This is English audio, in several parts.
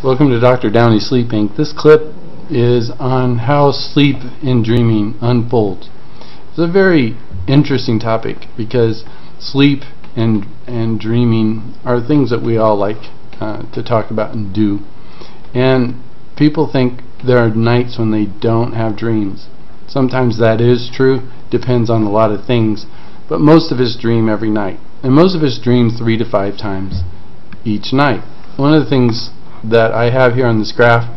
Welcome to Dr. Downey's Sleep Inc. This clip is on how sleep and dreaming unfolds. It's a very interesting topic because sleep and dreaming are things that we all like to talk about and do. And people think there are nights when they don't have dreams. Sometimes that is true, depends on a lot of things, but most of us dream every night. And most of us dream 3 to 5 times each night. One of the things that I have here on this graph,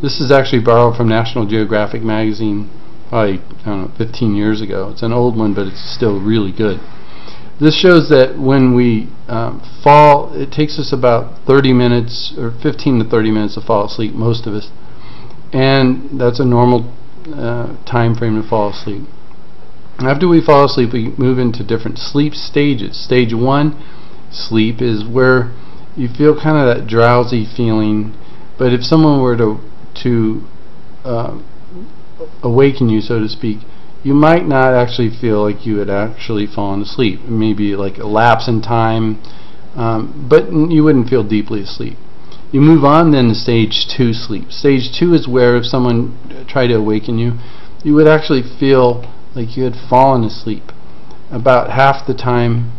this is actually borrowed from National Geographic magazine probably, 15 years ago. It's an old one, but it's still really good. This shows that when we fall, it takes us about 30 minutes or 15 to 30 minutes to fall asleep, most of us. And that's a normal time frame to fall asleep. After we fall asleep, we move into different sleep stages. Stage 1 sleep is where you feel kind of that drowsy feeling, but if someone were to awaken you, so to speak, you might not actually feel like you had actually fallen asleep. Maybe like a lapse in time, but you wouldn't feel deeply asleep. You move on then to stage 2 sleep. Stage 2 is where if someone tried to awaken you, you would actually feel like you had fallen asleep. About half the time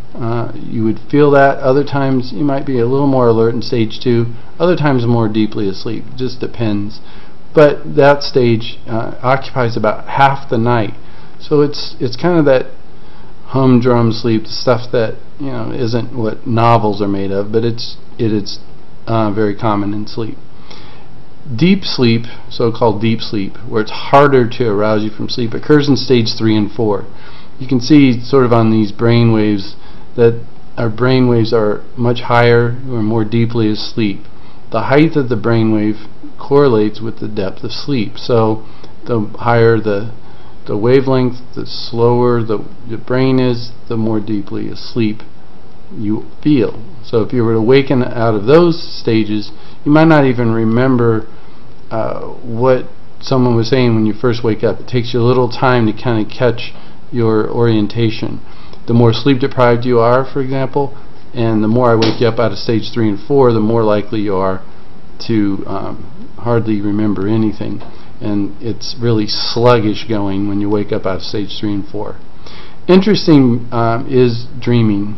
you would feel that. Other times you might be a little more alert in stage 2. Other times more deeply asleep. It just depends. But that stage occupies about half the night. So it's kind of that humdrum sleep, stuff that isn't what novels are made of, but it is very common in sleep. Deep sleep, so-called deep sleep, where it's harder to arouse you from sleep, occurs in stage 3 and 4. You can see sort of on these brain waves that our brain waves are much higher, we're more deeply asleep. The height of the brain wave correlates with the depth of sleep. So the higher the wavelength, the slower the brain is, the more deeply asleep you feel. So if you were to awaken out of those stages, you might not even remember what someone was saying when you first wake up. It takes you a little time to kind of catch your orientation. The more sleep deprived you are, for example, and the more I wake you up out of stage 3 and 4, the more likely you are to hardly remember anything. And it's really sluggish going when you wake up out of stage 3 and 4. Interesting is dreaming.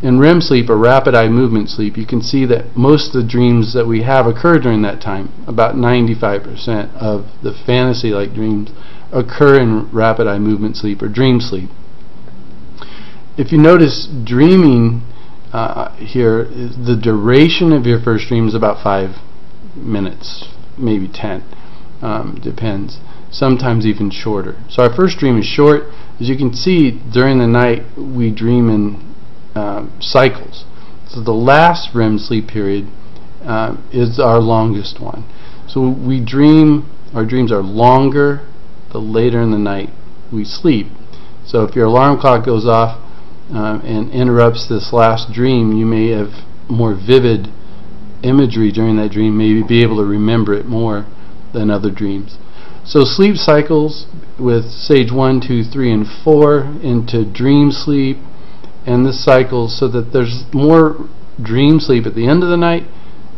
In Rem sleep, or rapid eye movement sleep, you can see that most of the dreams that we have occur during that time. About 95% of the fantasy-like dreams occur in rapid eye movement sleep, or dream sleep. If you notice, dreaming here, the duration of your first dream is about 5 minutes, maybe 10. Depends. Sometimes even shorter. So our first dream is short. As you can see, during the night we dream in cycles. So the last REM sleep period is our longest one. So we dream, our dreams are longer the later in the night we sleep. So if your alarm clock goes off and interrupts this last dream, you may have more vivid imagery during that dream, maybe be able to remember it more than other dreams. So sleep cycles with stage 1, 2, 3, and 4 into dream sleep, and this cycles so that there's more dream sleep at the end of the night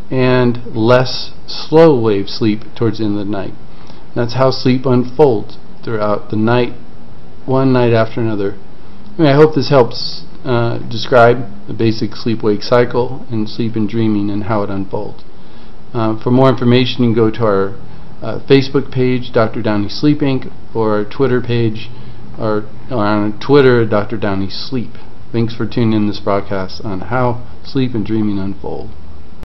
and less slow wave sleep towards the end of the night. That's how sleep unfolds throughout the night, one night after another. I hope this helps describe the basic sleep-wake cycle and sleep and dreaming and how it unfolds. For more information, you can go to our Facebook page, Dr. Downey Sleep Inc., or our Twitter page, or on Twitter, Dr. Downey Sleep. Thanks for tuning in this broadcast on how sleep and dreaming unfold.